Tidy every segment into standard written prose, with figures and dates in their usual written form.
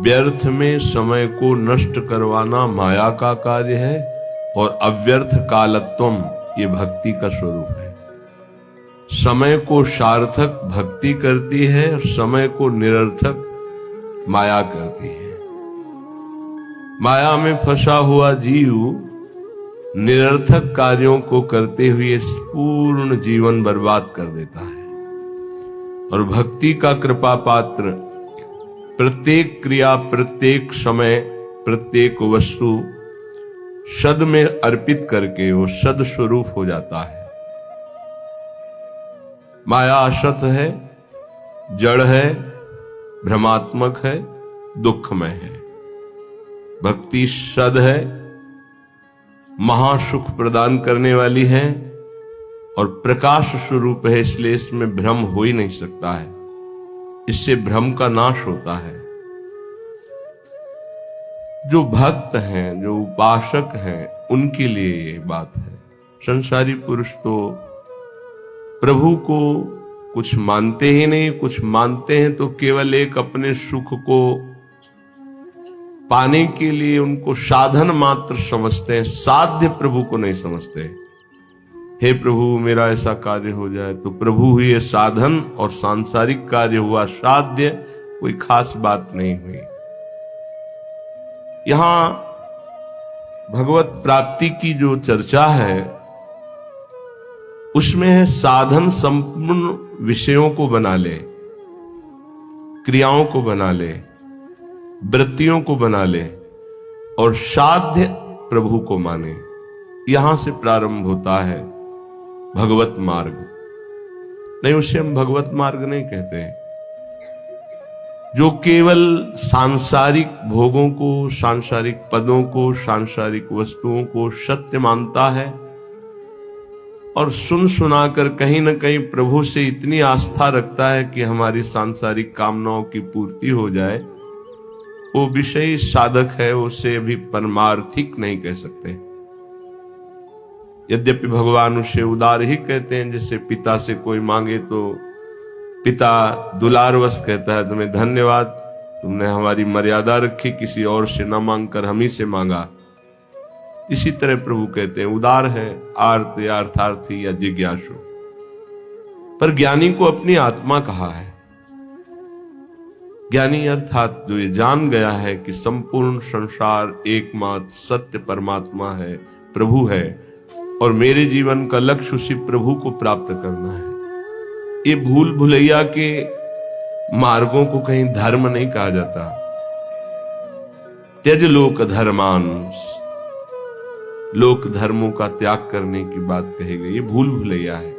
व्यर्थ में समय को नष्ट करवाना माया का कार्य है और अव्यर्थ कालत्वम ये भक्ति का स्वरूप है। समय को सार्थक भक्ति करती है और समय को निरर्थक माया करती है। माया में फंसा हुआ जीव निरर्थक कार्यों को करते हुए पूर्ण जीवन बर्बाद कर देता है और भक्ति का कृपा पात्र प्रत्येक क्रिया, प्रत्येक समय, प्रत्येक वस्तु सद में अर्पित करके वो सद स्वरूप हो जाता है। माया असत है, जड़ है, भ्रमात्मक है, दुखमय है। भक्ति सद है, महासुख प्रदान करने वाली है और प्रकाश स्वरूप है, इसलिए इसमें भ्रम हो ही नहीं सकता है। इससे भ्रम का नाश होता है। जो भक्त हैं, जो उपासक हैं, उनके लिए ये बात है। संसारी पुरुष तो प्रभु को कुछ मानते ही नहीं, कुछ मानते हैं तो केवल एक अपने सुख को पाने के लिए उनको साधन मात्र समझते हैं, साध्य प्रभु को नहीं समझते। हे प्रभु मेरा ऐसा कार्य हो जाए, तो प्रभु हुए साधन और सांसारिक कार्य हुआ साध्य, कोई खास बात नहीं हुई। यहां भगवत प्राप्ति की जो चर्चा है उसमें है साधन संपूर्ण विषयों को बना ले, क्रियाओं को बना ले, वृत्तियों को बना ले और साध्य प्रभु को माने। यहां से प्रारंभ होता है भगवत मार्ग। नहीं, उसे हम भगवत मार्ग नहीं कहते। जो केवल सांसारिक भोगों को, सांसारिक पदों को, सांसारिक वस्तुओं को सत्य मानता है और सुन सुनाकर कहीं ना कहीं प्रभु से इतनी आस्था रखता है कि हमारी सांसारिक कामनाओं की पूर्ति हो जाए, वो विषयी साधक है, उसे अभी परमार्थिक नहीं कह सकते। यद्यपि भगवान उसे उदार ही कहते हैं। जैसे पिता से कोई मांगे तो पिता दुलारवश कहता है, तुम्हें धन्यवाद, तुमने हमारी मर्यादा रखी, किसी और से न मांगकर हम ही से मांगा। इसी तरह प्रभु कहते हैं उदार है, आर्त या अर्थार्थी या जिज्ञासु। पर ज्ञानी को अपनी आत्मा कहा है। ज्ञानी अर्थात जो ये जान गया है कि संपूर्ण संसार एकमात्र सत्य परमात्मा है, प्रभु है और मेरे जीवन का लक्ष्य उसी प्रभु को प्राप्त करना है। ये भूल भुलैया के मार्गों को कहीं धर्म नहीं कहा जाता। त्यज लोक धर्मान, लोक धर्मों का त्याग करने की बात कही गई, ये भूल भुलैया है।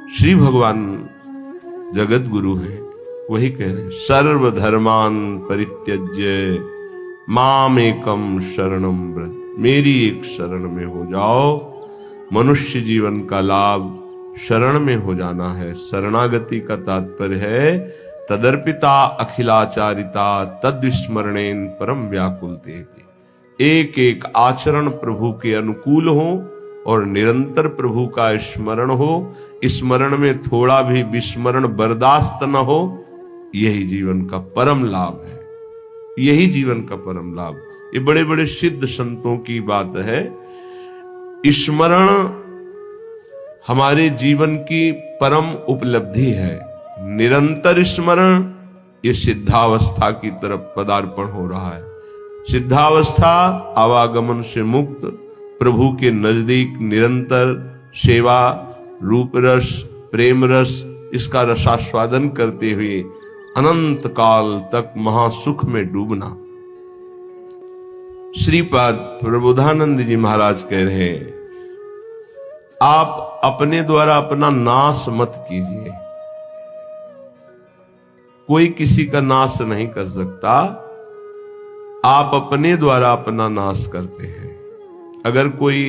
श्री भगवान जगत गुरु हैं, वही कह रहे हैं सर्वधर्मान परित्यज्य मामेकम शरणम व्रज। मेरी एक शरण में हो जाओ। मनुष्य जीवन का लाभ शरण में हो जाना है। शरणागति का तात्पर्य है तदर्पिता अखिलाचारिता तद्विस्मरणेन परम व्याकुलते। एक एक आचरण प्रभु के अनुकूल हो और निरंतर प्रभु का स्मरण हो। स्मरण में थोड़ा भी विस्मरण बर्दाश्त न हो, यही जीवन का परम लाभ है। यही जीवन का परम लाभ। ये बड़े बड़े सिद्ध संतों की बात है। स्मरण हमारे जीवन की परम उपलब्धि है। निरंतर स्मरण ये सिद्धावस्था की तरफ पदार्पण हो रहा है। सिद्धावस्था आवागमन से मुक्त, प्रभु के नजदीक निरंतर सेवा, रूप रस, प्रेम रस, इसका रसास्वादन करते हुए अनंत काल तक महासुख में डूबना। श्रीपाद प्रबोधानंद जी महाराज कह रहे हैं, आप अपने द्वारा अपना नाश मत कीजिए। कोई किसी का नाश नहीं कर सकता, आप अपने द्वारा अपना नाश करते हैं। अगर कोई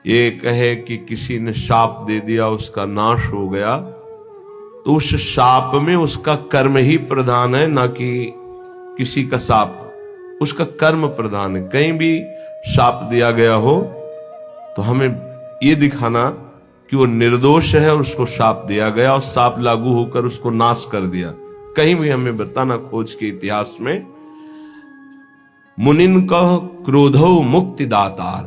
ये कहे कि किसी ने शाप दे दिया, उसका नाश हो गया, तो उस शाप में उसका कर्म ही प्रधान है, ना कि किसी का शाप। उसका कर्म प्रधान है। कहीं भी शाप दिया गया हो तो हमें ये दिखाना कि वो निर्दोष है और उसको शाप दिया गया और शाप लागू होकर उसको नाश कर दिया। कहीं भी हमें बताना खोज के इतिहास में। मुनिन का क्रोधो मुक्ति दातार,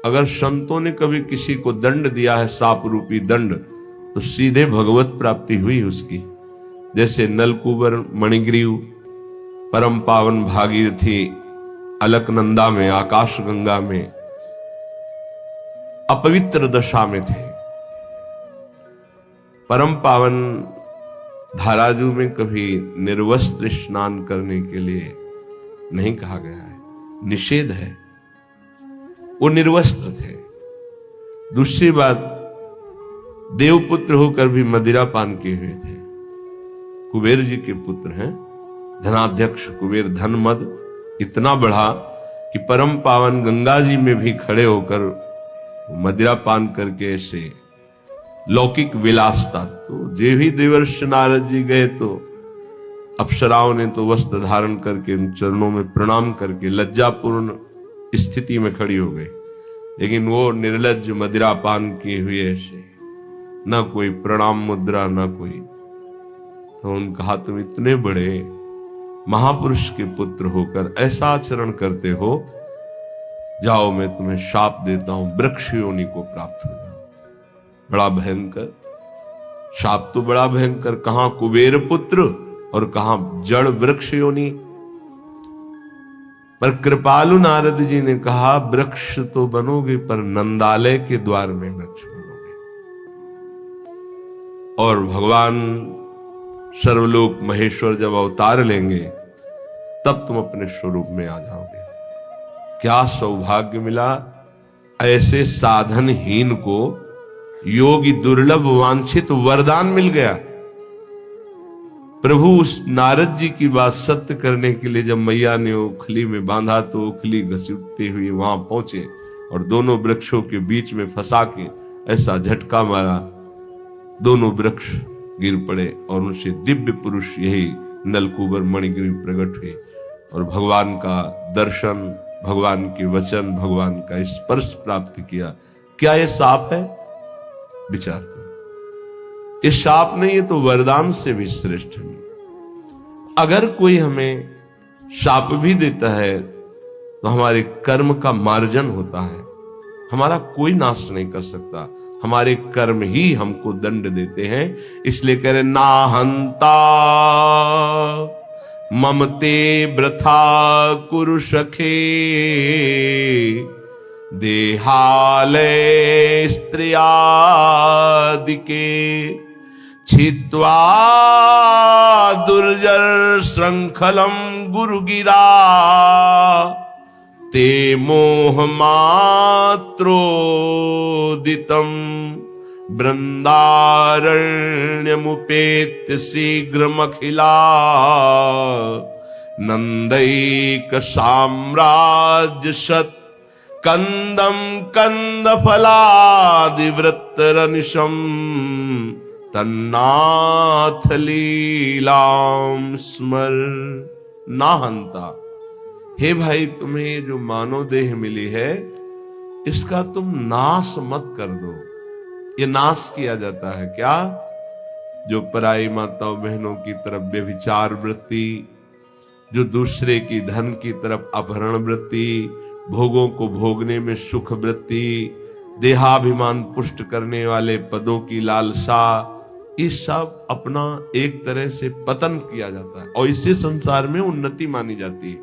अगर संतों ने कभी किसी को दंड दिया है, साप रूपी दंड, तो सीधे भगवत प्राप्ति हुई उसकी। जैसे नलकूबर मणिग्रीव परम पावन भागीरथी अलकनंदा में, आकाश गंगा में अपवित्र दशा में थे। परम पावन धाराजू में कभी निर्वस्त्र स्नान करने के लिए नहीं कहा गया है, निषेध है, वो निर्वस्त्र थे। दूसरी बात, देवपुत्र होकर भी मदिरा पान किए हुए थे। कुबेर जी के पुत्र हैं, धनाध्यक्ष कुबेर। धन मद इतना बढ़ा कि परम पावन गंगा जी में भी खड़े होकर मदिरा पान करके ऐसे लौकिक विलासता। तो जे भी देवर्षि नारद जी गए तो अप्सराओं ने तो वस्त्र धारण करके उन चरणों में प्रणाम करके लज्जापूर्ण स्थिति में खड़ी हो गई, लेकिन वो निर्लज्ज मदिरा पान किए हुए ऐसे, ना कोई प्रणाम मुद्रा, ना कोई। तो उन्होंने कहा, तुम इतने बड़े महापुरुष के पुत्र होकर ऐसा आचरण करते हो, जाओ मैं तुम्हें शाप देता हूं, वृक्ष योनि को प्राप्त हो जाओ। बड़ा भयंकर शाप, तो बड़ा भयंकर। कहां कुबेर पुत्र और कहां जड़ वृक्ष योनि। पर कृपालु नारद जी ने कहा, वृक्ष तो बनोगे पर नंदालय के द्वार में वृक्ष बनोगे, और भगवान सर्वलोक महेश्वर जब अवतार लेंगे तब तुम अपने स्वरूप में आ जाओगे। क्या सौभाग्य मिला, ऐसे साधनहीन को योगी दुर्लभ वांछित वरदान मिल गया। प्रभु उस नारद जी की बात सत्य करने के लिए जब मैया ने ओखली में बांधा तो ओखली घसीटते हुए वहां पहुंचे और दोनों वृक्षों के बीच में फंसा के ऐसा झटका मारा, दोनों वृक्ष गिर पड़े और उनसे दिव्य पुरुष यही नलकूबर मणिग्रीव प्रकट हुए और भगवान का दर्शन, भगवान के वचन, भगवान का स्पर्श प्राप्त किया। क्या यह शाप है? विचार करो, ये शाप नहीं, ये तो वरदान से भी श्रेष्ठ है। अगर कोई हमें शाप भी देता है तो हमारे कर्म का मार्जन होता है, हमारा कोई नाश नहीं कर सकता, हमारे कर्म ही हमको दंड देते हैं। इसलिए कह रहे, ना हंता ममते वृथा कुरु सखे, देहालय स्त्रियादिके, छित्वा दुर्जर श्रृंखलम गुरुगिरा, ते मोह मात्रोदितम वृंदारण्यमुपेत्य शीघ्रमखिला, नंदैक साम्राज्य सत कंदम कंद फलादिवृत्तरनिशम, तन्नाथ लीलाम स्मर। ना हंता, हे भाई तुम्हें जो मानव देह मिली है इसका तुम नाश मत कर दो। ये नाश किया जाता है क्या? जो पराई माताओं बहनों की तरफ व्यभिचार वृत्ति, जो दूसरे की धन की तरफ अपहरण वृत्ति, भोगों को भोगने में सुख वृत्ति, देहाभिमान पुष्ट करने वाले पदों की लालसा, इस सब अपना एक तरह से पतन किया जाता है और इसी संसार में उन्नति मानी जाती है।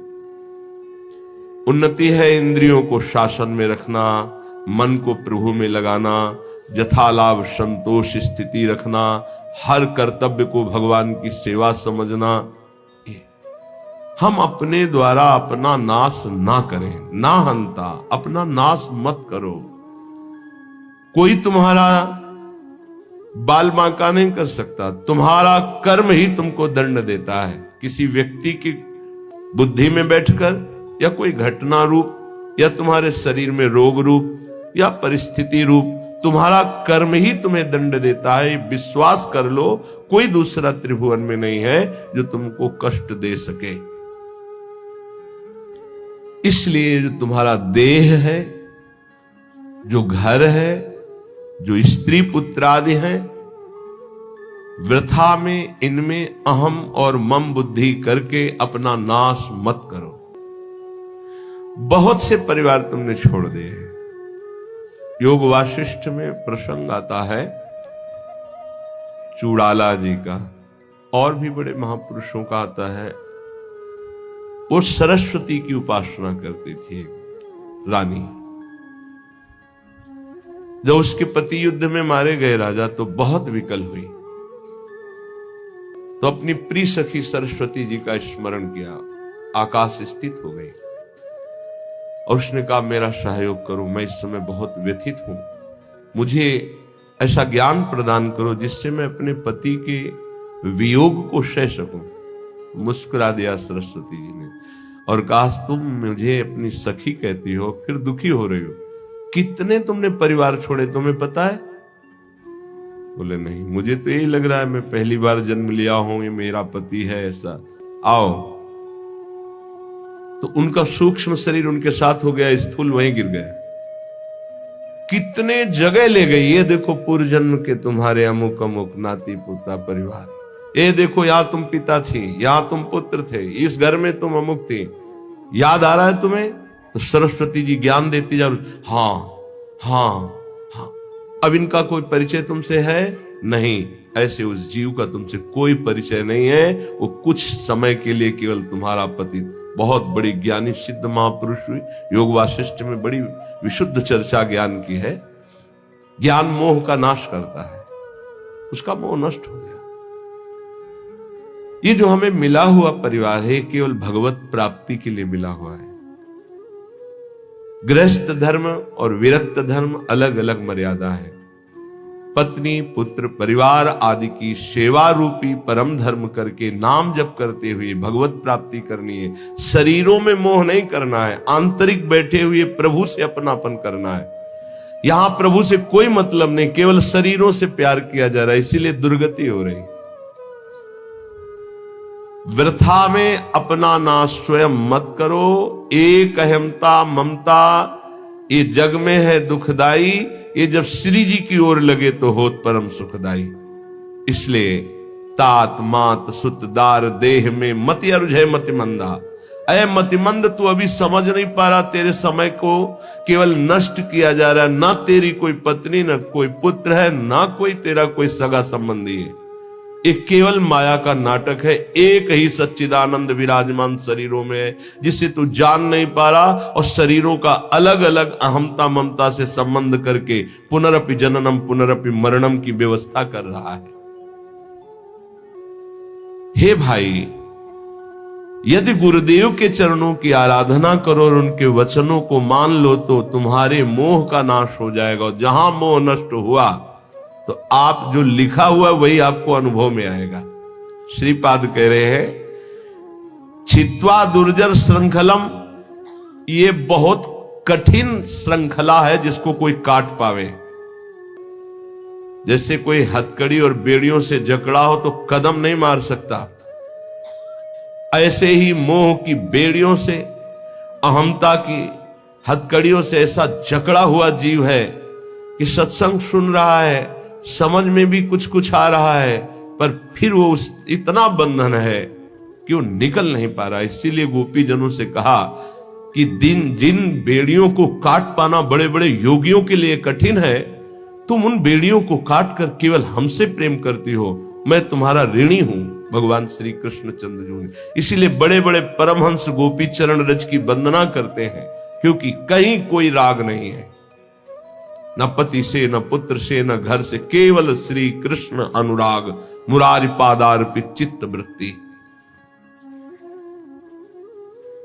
उन्नति है इंद्रियों को शासन में रखना, मन को प्रभु में लगाना, यथालाभ संतोष स्थिति रखना, हर कर्तव्य को भगवान की सेवा समझना। हम अपने द्वारा अपना नाश ना करें, ना हंता, अपना नाश मत करो। कोई तुम्हारा बाल बांका नहीं कर सकता, तुम्हारा कर्म ही तुमको दंड देता है। किसी व्यक्ति की बुद्धि में बैठकर या कोई घटना रूप या तुम्हारे शरीर में रोग रूप या परिस्थिति रूप, तुम्हारा कर्म ही तुम्हें दंड देता है। विश्वास कर लो, कोई दूसरा त्रिभुवन में नहीं है जो तुमको कष्ट दे सके। इसलिए जो तुम्हारा देह है, जो घर है, जो स्त्री पुत्र आदि हैं, वृथा में इनमें अहम और मम बुद्धि करके अपना नाश मत करो। बहुत से परिवार तुमने छोड़ दिए हैं। योग वाशिष्ठ में प्रसंग आता है चूड़ाला जी का, और भी बड़े महापुरुषों का आता है। वो सरस्वती की उपासना करती थी रानी। जब उसके पति युद्ध में मारे गए राजा तो बहुत विकल हुई, तो अपनी प्रिय सखी सरस्वती जी का स्मरण किया, आकाश स्थित हो गई और उसने कहा मेरा सहयोग करो, मैं इस समय बहुत व्यथित हूं, मुझे ऐसा ज्ञान प्रदान करो जिससे मैं अपने पति के वियोग को सह सकूं। मुस्कुरा दिया सरस्वती जी ने और कहा तुम मुझे अपनी सखी कहती हो, फिर दुखी हो रही हो। कितने तुमने परिवार छोड़े तुम्हें पता है? बोले नहीं, मुझे तो यही लग रहा है मैं पहली बार जन्म लिया हूं, ये मेरा पति है ऐसा। आओ। तो उनका सूक्ष्म शरीर उनके साथ हो गया, स्थूल वहीं गिर गया। कितने जगह ले गई, ये देखो पूर्व जन्म के तुम्हारे अमुक अमुक नाती पोता परिवार, ये देखो यहां तुम पिता थी, यहां तुम पुत्र थे, इस घर में तुम अमुक थी, याद आ रहा है तुम्हें? तो सरस्वती जी ज्ञान देती जा, हाँ हाँ हाँ। अब इनका कोई परिचय तुमसे है? नहीं। ऐसे उस जीव का तुमसे कोई परिचय नहीं है, वो कुछ समय के लिए केवल तुम्हारा पति। बहुत बड़ी ज्ञानी सिद्ध महापुरुष हुई, योग वाशिष्ठ में बड़ी विशुद्ध चर्चा ज्ञान की है। ज्ञान मोह का नाश करता है, उसका मोह नष्ट हो गया। ये जो हमें मिला हुआ परिवार है केवल भगवत प्राप्ति के लिए मिला हुआ है। गृहस्थ धर्म और विरक्त धर्म अलग अलग मर्यादा है। पत्नी पुत्र परिवार आदि की सेवा रूपी परम धर्म करके नाम जप करते हुए भगवत प्राप्ति करनी है। शरीरों में मोह नहीं करना है, आंतरिक बैठे हुए प्रभु से अपनापन करना है। यहां प्रभु से कोई मतलब नहीं, केवल शरीरों से प्यार किया जा रहा है, इसीलिए दुर्गति हो रही। वृथा में अपना नाश स्वयं मत करो। एक अहमता ममता ये जग में है दुखदाई, ये जब श्री जी की ओर लगे तो होत परम सुखदाई। इसलिए तात मात सुत दार देह में मति अरुझे मतिमंदा। अय मतिमंद, तू अभी समझ नहीं पा रहा, तेरे समय को केवल नष्ट किया जा रहा है। ना तेरी कोई पत्नी, ना कोई पुत्र है, ना कोई तेरा कोई सगा संबंधी है। एक केवल माया का नाटक है। एक ही सच्चिदानंद विराजमान शरीरों में है, जिसे तू जान नहीं पा रहा, और शरीरों का अलग अलग अहमता ममता से संबंध करके पुनरपि जननम पुनरपि मरणम की व्यवस्था कर रहा है। हे भाई, यदि गुरुदेव के चरणों की आराधना करो और उनके वचनों को मान लो तो तुम्हारे मोह का नाश हो जाएगा। और जहां मोह नष्ट हुआ तो आप जो लिखा हुआ वही आपको अनुभव में आएगा। श्रीपाद कह रहे हैं छित्वा दुर्जर श्रृंखलम, ये बहुत कठिन श्रृंखला है जिसको कोई काट पावे। जैसे कोई हथकड़ी और बेड़ियों से जकड़ा हो तो कदम नहीं मार सकता, ऐसे ही मोह की बेड़ियों से, अहमता की हथकड़ियों से ऐसा जकड़ा हुआ जीव है कि सत्संग सुन रहा है, समझ में भी कुछ कुछ आ रहा है, पर फिर वो इतना बंधन है कि वो निकल नहीं पा रहा। इसीलिए गोपी जनों से कहा कि जिन बेड़ियों को काट पाना बड़े बड़े योगियों के लिए कठिन है, तुम उन बेड़ियों को काट कर केवल हमसे प्रेम करती हो, मैं तुम्हारा ऋणी हूं। भगवान श्री कृष्ण चंद्र जी, इसीलिए बड़े बड़े परमहंस गोपी चरण रज की वंदना करते हैं, क्योंकि कहीं कोई राग नहीं है, न पति से, न पुत्र से, न घर से, केवल श्री कृष्ण अनुराग, मुरारी पादार्पित चित्त वृत्ति।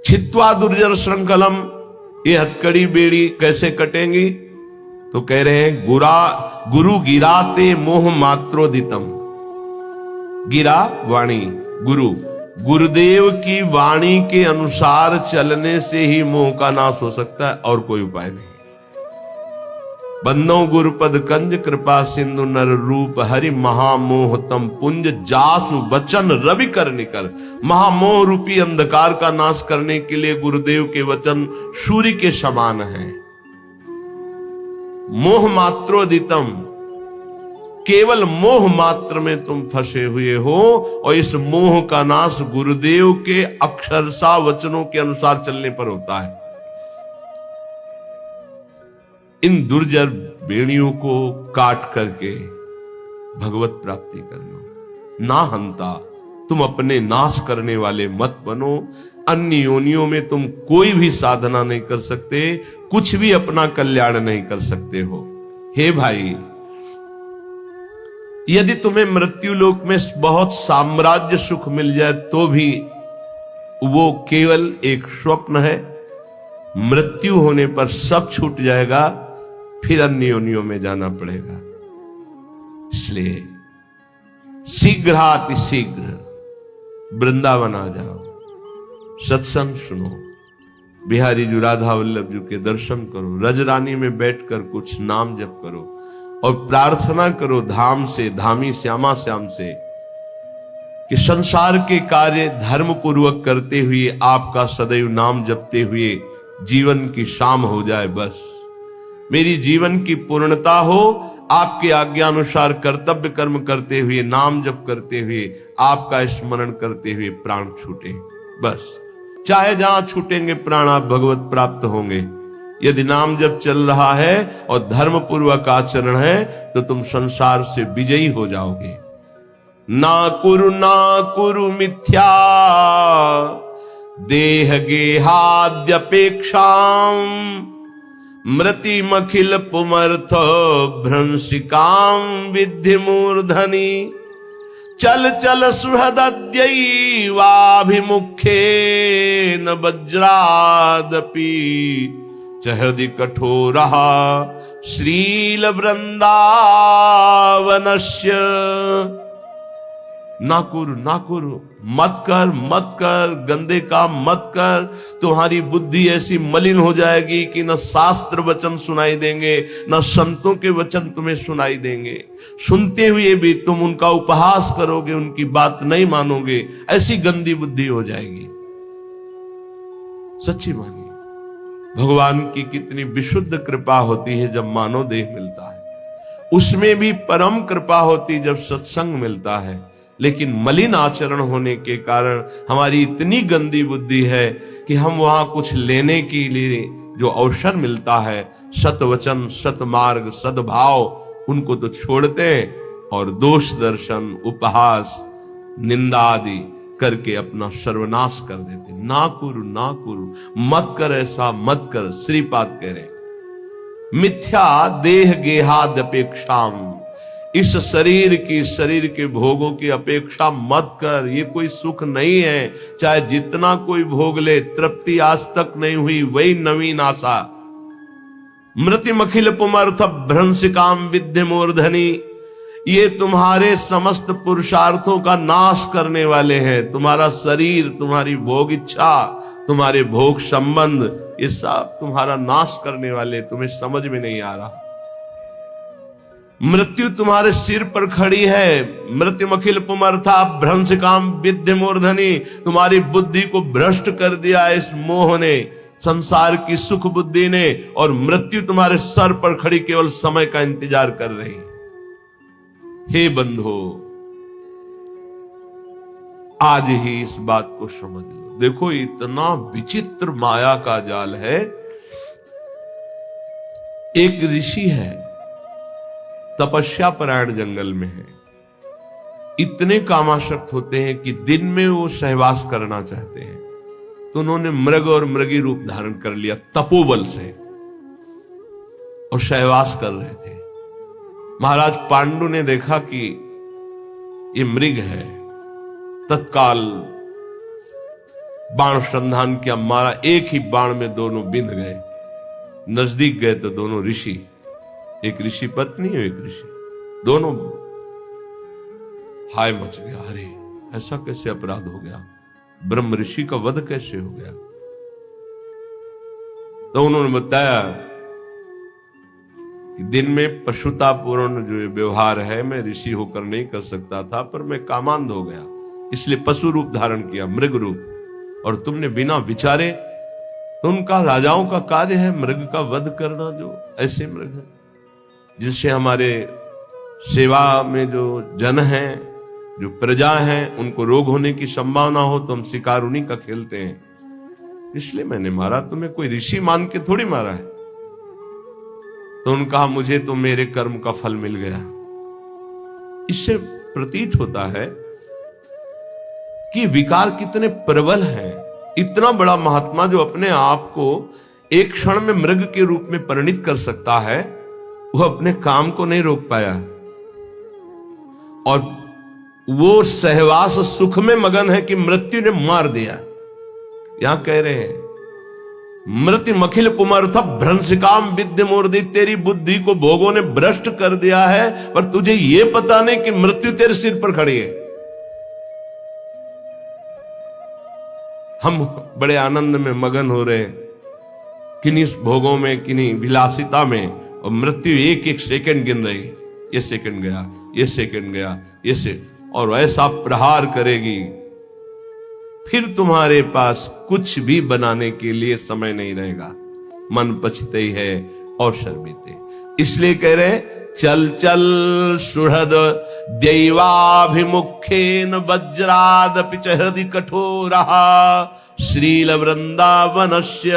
छित्वा दुर्जर श्रृंखलम, ये हथकड़ी बेड़ी कैसे कटेंगी? तो कह रहे हैं गुरु गिराते मोह मात्रोदितम। गिरा वाणी, गुरुदेव की वाणी के अनुसार चलने से ही मोह का नाश हो सकता है, और कोई उपाय नहीं। बंदो गुरुपद कंज कृपा सिंधु नर रूप हरि महामोह तम पुंज जासु बचन रवि कर निकर। महामोह रूपी अंधकार का नाश करने के लिए गुरुदेव के वचन सूर्य के समान हैं। मोह मात्रोदितम, केवल मोह मात्र में तुम फंसे हुए हो, और इस मोह का नाश गुरुदेव के अक्षरशः वचनों के अनुसार चलने पर होता है। इन दुर्जर बेड़ियों को काट करके भगवत प्राप्ति कर लो। ना हंता, तुम अपने नाश करने वाले मत बनो। अन्य योनियों में तुम कोई भी साधना नहीं कर सकते, कुछ भी अपना कल्याण नहीं कर सकते हो। हे भाई, यदि तुम्हें मृत्यु लोक में बहुत साम्राज्य सुख मिल जाए तो भी वो केवल एक स्वप्न है। मृत्यु होने पर सब छूट जाएगा, फिर अन्य योनियों में जाना पड़ेगा। इसलिए शीघ्रातिशीघ्र वृंदावन आ जाओ, सत्संग सुनो, बिहारी जी राधा वल्लभ जी के दर्शन करो, रजरानी में बैठकर कुछ नाम जप करो और प्रार्थना करो धाम से, धामी श्यामा श्याम से कि संसार के कार्य धर्म पूर्वक करते हुए आपका सदैव नाम जपते हुए जीवन की शाम हो जाए। बस मेरी जीवन की पूर्णता हो, आपके आज्ञानुसार कर्तव्य कर्म करते हुए, नाम जप करते हुए, आपका स्मरण करते हुए प्राण छूटे। बस चाहे जहां छूटेंगे प्राण, आप भगवत प्राप्त होंगे। यदि नाम जप चल रहा है और धर्म पूर्वक आचरण है तो तुम संसार से विजयी हो जाओगे। ना कुरु मिथ्या देह गेहाद्यपेक्षाम मृतिमखिल पुमर्थ भ्रंशिकाम विद्धि मूर्धनि चल चल सुहृदद्यैवाभिमुखे न वज्रादपि च हृदि कठोरः श्रील वृंदावनस्य। ना कुरु, मत कर, गंदे काम मत कर। तुम्हारी बुद्धि ऐसी मलिन हो जाएगी कि न शास्त्र वचन सुनाई देंगे, न संतों के वचन तुम्हें सुनाई देंगे। सुनते हुए भी तुम उनका उपहास करोगे, उनकी बात नहीं मानोगे, ऐसी गंदी बुद्धि हो जाएगी। सच्ची मानिए, भगवान की कितनी विशुद्ध कृपा होती है जब मानव देह मिलता है, उसमें भी परम कृपा होती जब सत्संग मिलता है। लेकिन मलिन आचरण होने के कारण हमारी इतनी गंदी बुद्धि है कि हम वहां कुछ लेने के लिए जो अवसर मिलता है, सतवचन, सतमार्ग, सद्भाव, उनको तो छोड़ते और दोष दर्शन, उपहास, निंदा आदि करके अपना सर्वनाश कर देते। ना कुरु, मत कर, ऐसा मत कर। श्रीपाद कह रहे मिथ्या देह गेहाद अपेक्षाम, इस शरीर के भोगों की अपेक्षा मत कर। ये कोई सुख नहीं है, चाहे जितना कोई भोग ले, तृप्ति आज तक नहीं हुई, वही नवीन आशा। मृतिमखिल पुमर्थ भ्रंशिकाम विद्धि मूर्धनि, ये तुम्हारे समस्त पुरुषार्थों का नाश करने वाले हैं। तुम्हारा शरीर, तुम्हारी भोग इच्छा, तुम्हारे भोग संबंध, ये सब तुम्हारा नाश करने वाले, तुम्हें समझ में नहीं आ रहा। मृत्यु तुम्हारे सिर पर खड़ी है। मृत्युमखिल पुमर्था भ्रंशिकाम विद्धि मूर्धनि, तुम्हारी बुद्धि को भ्रष्ट कर दिया इस मोह ने, संसार की सुख बुद्धि ने, और मृत्यु तुम्हारे सर पर खड़ी केवल समय का इंतजार कर रही। हे बंधो, आज ही इस बात को समझ लो। देखो, इतना विचित्र माया का जाल है। एक ऋषि है, तपस्या परायण जंगल में है, इतने कामासक्त होते हैं कि दिन में वो सहवास करना चाहते हैं, तो उन्होंने मृग और मृगी रूप धारण कर लिया तपोबल से, और सहवास कर रहे थे। महाराज पांडु ने देखा कि ये मृग है, तत्काल बाण संधान किया, मारा। एक ही बाण में दोनों बिंध गए। नजदीक गए तो दोनों ऋषि, एक ऋषि पत्नी और एक ऋषि, दोनों हाय मच गया। अरे ऐसा कैसे अपराध हो गया, ब्रह्म ऋषि का वध कैसे हो गया? तो उन्होंने बताया कि दिन में पशुतापूर्ण जो व्यवहार है, मैं ऋषि होकर नहीं कर सकता था, पर मैं कामांध हो गया, इसलिए पशु रूप धारण किया, मृग रूप। और तुमने बिना विचारे, तो उनका राजाओं का कार्य है मृग का वध करना, जो ऐसे मृग है जिनसे हमारे सेवा में जो जन है, जो प्रजा है, उनको रोग होने की संभावना हो तो हम शिकार उन्हीं का खेलते हैं, इसलिए मैंने मारा। तुम्हें कोई ऋषि मान के थोड़ी मारा है। तो उन्होंने कहा मुझे तो मेरे कर्म का फल मिल गया। इससे प्रतीत होता है कि विकार कितने प्रबल हैं। इतना बड़ा महात्मा जो अपने आप को एक क्षण में मृग के रूप में परिणित कर सकता है, वो अपने काम को नहीं रोक पाया और वो सहवास सुख में मगन है कि मृत्यु ने मार दिया। यहां कह रहे हैं मृत्यु मखिल पुमर्थ भ्रंशिकाम विद्य मूर्ति, तेरी बुद्धि को भोगों ने भ्रष्ट कर दिया है, पर तुझे यह पता नहीं कि मृत्यु तेरे सिर पर खड़ी है। हम बड़े आनंद में मगन हो रहे हैं, किन्हीं भोगों में, किन्हीं विलासिता में, और मृत्यु एक एक सेकंड गिन रही है। ये सेकंड गया, ये सेकंड गया, ये से, और ऐसा प्रहार करेगी, फिर तुम्हारे पास कुछ भी बनाने के लिए समय नहीं रहेगा। मन पछते ही है और शर्मिते। इसलिए कह रहे चल चल सुहृद दैवाभिमुखेन वज्रादपि च हृदि कठोरः श्रील वृंदावनस्य।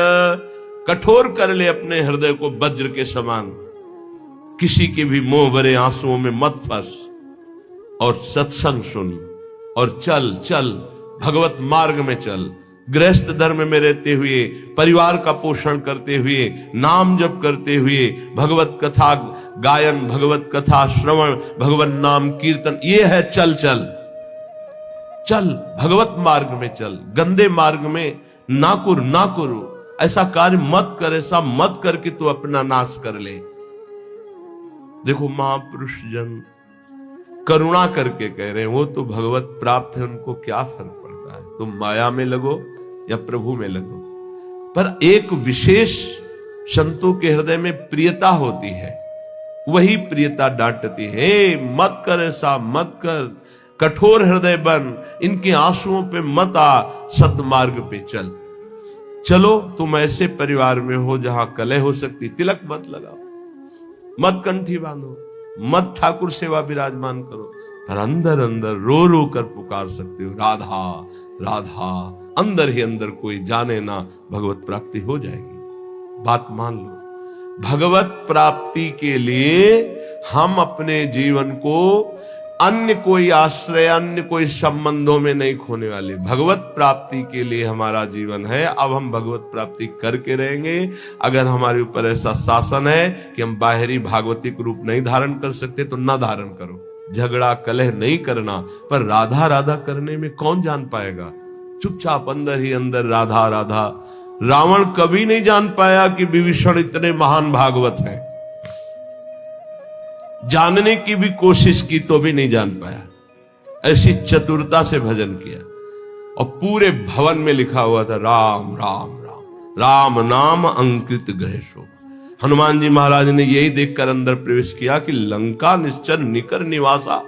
कठोर कर ले अपने हृदय को वज्र के समान, किसी के भी मोह भरे आंसुओं में मत फंस, और सत्संग सुन और चल चल भगवत मार्ग में चल। गृहस्थ धर्म में रहते हुए, परिवार का पोषण करते हुए, नाम जप करते हुए, भगवत कथा गायन, भगवत कथा श्रवण, भगवत नाम कीर्तन, ये है चल चल चल। भगवत मार्ग में चल, गंदे मार्ग में ना करो, ऐसा कार्य मत कर, ऐसा मत कर कि तू अपना नाश कर ले। देखो महापुरुष जन करुणा करके कह रहे हैं, वो तो भगवत प्राप्त है, उनको क्या फर्क पड़ता है, तुम माया में लगो या प्रभु में लगो। पर एक विशेष संतों के हृदय में प्रियता होती है, वही प्रियता डांटती है, मत कर, ऐसा मत कर, कठोर हृदय बन, इनके आंसुओं पे मत आ, सतमार्ग पे चल। चलो तुम ऐसे परिवार में हो जहां कलह हो सकती, तिलक मत लगाओ, मत कंठी बांधो, मत ठाकुर सेवा विराजमान करो, पर अंदर अंदर रो रो कर पुकार सकते हो, राधा राधा। अंदर ही अंदर कोई जाने ना, भगवत प्राप्ति हो जाएगी। बात मान लो, भगवत प्राप्ति के लिए हम अपने जीवन को अन्य कोई आश्रय, अन्य कोई संबंधों में नहीं खोने वाले। भगवत प्राप्ति के लिए हमारा जीवन है। अब हम भगवत प्राप्ति करके रहेंगे। अगर हमारे ऊपर ऐसा शासन है कि हम बाहरी भागवतिक रूप नहीं धारण कर सकते तो ना धारण करो। झगड़ा कलह नहीं करना, पर राधा राधा करने में कौन जान पाएगा? चुपचाप अंदर ही अंदर राधा राधा। रावण कभी नहीं जान पाया कि विभीषण इतने महान भागवत हैं। जानने की भी कोशिश की तो भी नहीं जान पाया। ऐसी चतुरता से भजन किया, और पूरे भवन में लिखा हुआ था राम राम राम, राम नाम अंकृत ग्रह शोभा। हनुमान जी महाराज ने यही देखकर अंदर प्रवेश किया कि लंका निश्चर निकर निवासा,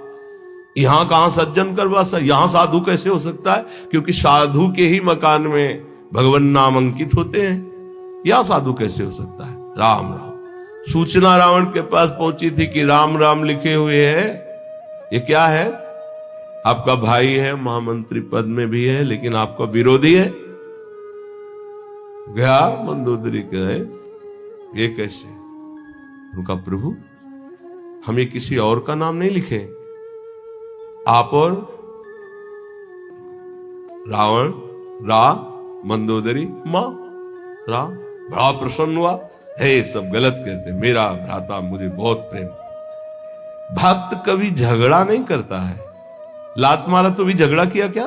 यहां कहां सज्जन कर वासा, यहां साधु कैसे हो सकता है? क्योंकि साधु के ही मकान में भगवान नाम अंकित होते हैं, यहां साधु कैसे हो सकता है? राम राम। सूचना रावण के पास पहुंची थी कि राम राम लिखे हुए हैं, ये क्या है? आपका भाई है, महामंत्री पद में भी है, लेकिन आपका विरोधी है। गया मंदोदरी कहे ये कैसे? उनका प्रभु हम ये किसी और का नाम नहीं लिखे, आप और रावण, रा मंदोदरी, मां राम। बड़ा प्रसन्न हुआ, हे सब गलत कहते, मेरा भ्राता मुझे बहुत प्रेम। भक्त कभी झगड़ा नहीं करता है। लात मारा तो भी झगड़ा किया क्या?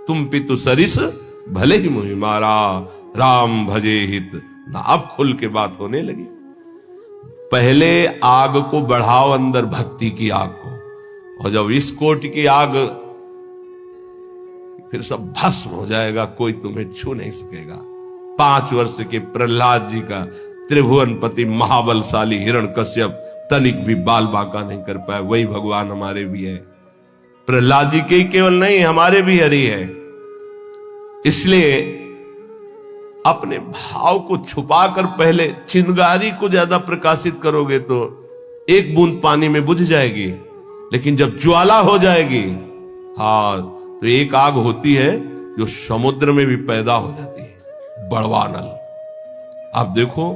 तुम पितु सरिस भले ही मुहि मारा, राम भजे हित ना। अब खुल के बात होने लगी। पहले आग को बढ़ाओ, अंदर भक्ति की आग को, और जब इस कोटि की आग, फिर सब भस्म हो जाएगा, कोई तुम्हें छू नहीं सकेगा। 5 वर्ष के प्रहलाद जी का त्रिभुवनपति महाबलशाली हिरण्यकश्यप तनिक भी बाल बांका नहीं कर पाया। वही भगवान हमारे भी है। प्रहलाद जी के ही केवल नहीं, हमारे भी हरि है। इसलिए अपने भाव को छुपाकर पहले चिंगारी को ज्यादा प्रकाशित करोगे तो एक बूंद पानी में बुझ जाएगी, लेकिन जब ज्वाला हो जाएगी, हाँ, तो एक आग होती है जो समुद्र में भी पैदा हो जाती है, बड़वानल। आप देखो,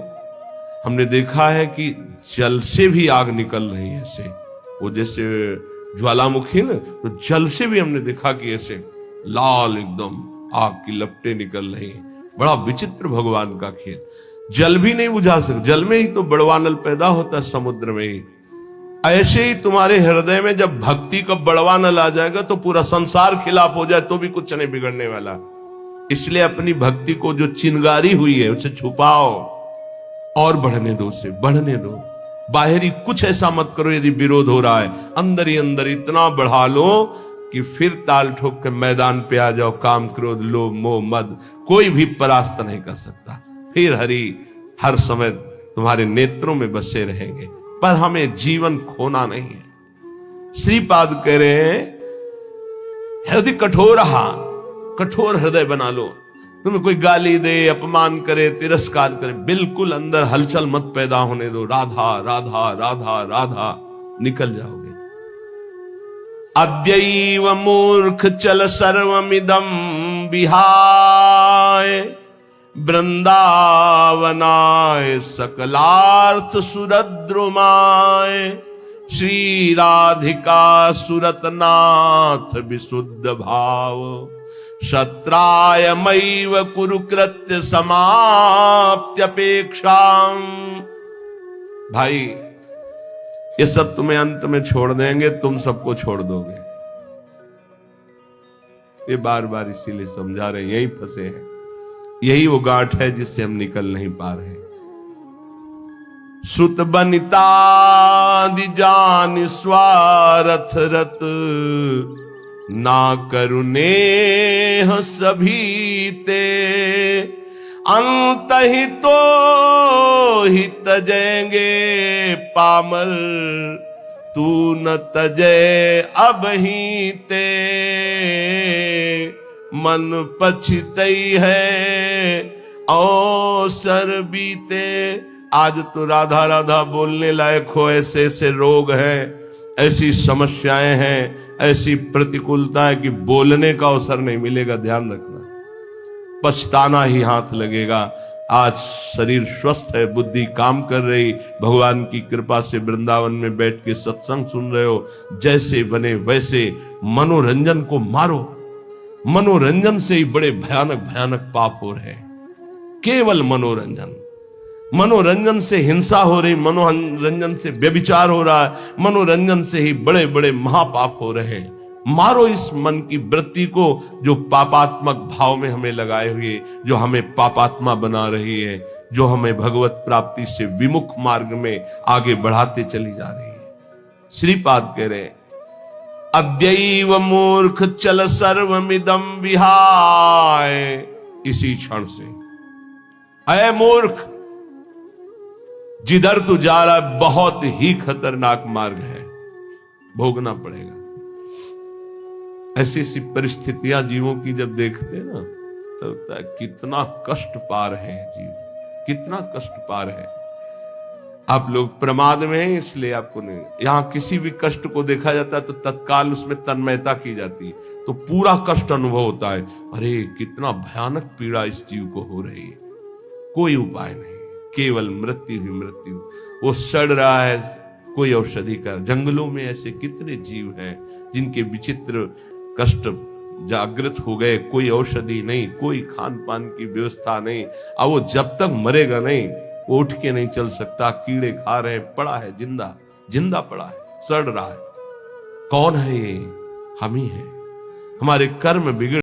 हमने देखा है कि जल से भी आग निकल रही है ऐसे, वो जैसे ज्वालामुखी ना, तो जल से भी हमने देखा कि ऐसे लाल एकदम आग की लपटें निकल रही हैं। बड़ा विचित्र भगवान का खेल। जल भी नहीं बुझा सकते, जल में ही तो बड़वानल पैदा होता है, समुद्र में ही। ऐसे ही तुम्हारे हृदय में जब भक्ति का बड़वानल आ जाएगा तो पूरा संसार खिलाफ हो जाए तो भी कुछ नहीं बिगड़ने वाला। इसलिए अपनी भक्ति को जो चिंगारी हुई है उसे छुपाओ और बढ़ने दो, उसे बढ़ने दो। बाहरी कुछ ऐसा मत करो, यदि विरोध हो रहा है अंदर ही अंदर इतना बढ़ा लो कि फिर ताल ठोक के मैदान पे आ जाओ। काम, क्रोध, लोभ, मोह, मद कोई भी परास्त नहीं कर सकता। फिर हरि हर समय तुम्हारे नेत्रों में बसे रहेंगे, पर हमें जीवन खोना नहीं है। श्रीपाद कह रहे हैं, हृदय कठोर हृदय बना लो। तुम्हें कोई गाली दे, अपमान करे, तिरस्कार करे, बिल्कुल अंदर हलचल मत पैदा होने दो। राधा राधा राधा राधा, निकल जाओगे। अद्यैव मूर्ख चल सर्वमिदं विहाय, वृंदावनाय सकलार्थ सुरद्रुमाय, श्री राधिका सुरतनाथ विशुद्ध भाव, शत्राय मैव कुरुकृत्य समाप्त्यपेक्षाम। भाई, ये सब तुम्हें अंत में छोड़ देंगे, तुम सबको छोड़ दोगे। ये बार बार इसीलिए समझा रहे हैं, यही फंसे हैं, यही वो गांठ है जिससे हम निकल नहीं पा रहे। सुत बनिता जान स्वार्थ रत, ना करुनेह सभी ते, अंत ही तो ही तजेंगे पामर, तू न तजे अब ही ते, मन पछतई है अवसर बीते। आज तो राधा राधा बोलने लायक हो, ऐसे ऐसे रोग हैं, ऐसी समस्याएं हैं, ऐसी प्रतिकूलता है कि बोलने का अवसर नहीं मिलेगा। ध्यान रखना, पछताना ही हाथ लगेगा। आज शरीर स्वस्थ है, बुद्धि काम कर रही, भगवान की कृपा से वृंदावन में बैठ के सत्संग सुन रहे हो, जैसे बने वैसे मनोरंजन को मारो। मनोरंजन से ही बड़े भयानक भयानक पाप हो रहे हैं। केवल मनोरंजन से हिंसा हो रही, मनोरंजन से व्यभिचार हो रहा है, मनोरंजन से ही बड़े बड़े महापाप हो रहे हैं। मारो इस मन की वृत्ति को जो पापात्मक भाव में हमें लगाए हुए, जो हमें पापात्मा बना रही है, जो हमें भगवत प्राप्ति से विमुख मार्ग में आगे बढ़ाते चली जा रही है। श्रीपाद कह रहे, अद्यैव मूर्ख चल सर्वमिदं विहाय। इसी क्षण से, अय मूर्ख, जिधर तू जा रहा है बहुत ही खतरनाक मार्ग है, भोगना पड़ेगा। ऐसी ऐसी परिस्थितियां जीवों की जब देखते हैं ना, तो लगता है कितना कष्ट पा रहे हैं जीव, कितना कष्ट पा रहे हैं। आप लोग प्रमाद में हैं, इसलिए आपको नहीं, यहां किसी भी कष्ट को देखा जाता है तो तत्काल उसमें तन्मयता की जाती है, तो पूरा कष्ट अनुभव होता है। अरे कितना भयानक पीड़ा इस जीव को हो रही है, कोई उपाय नहीं, केवल मृत्यु ही मृत्यु। वो सड़ रहा है, कोई औषधि का। जंगलों में ऐसे कितने जीव हैं जिनके विचित्र कष्ट जागृत हो गए, कोई औषधि नहीं, कोई खान पान की व्यवस्था नहीं। अब वो जब तक मरेगा नहीं, वो उठ के नहीं चल सकता, कीड़े खा रहे, पड़ा है, जिंदा पड़ा है, सड़ रहा है। कौन है ये? हम ही है। हमारे कर्म बिगड़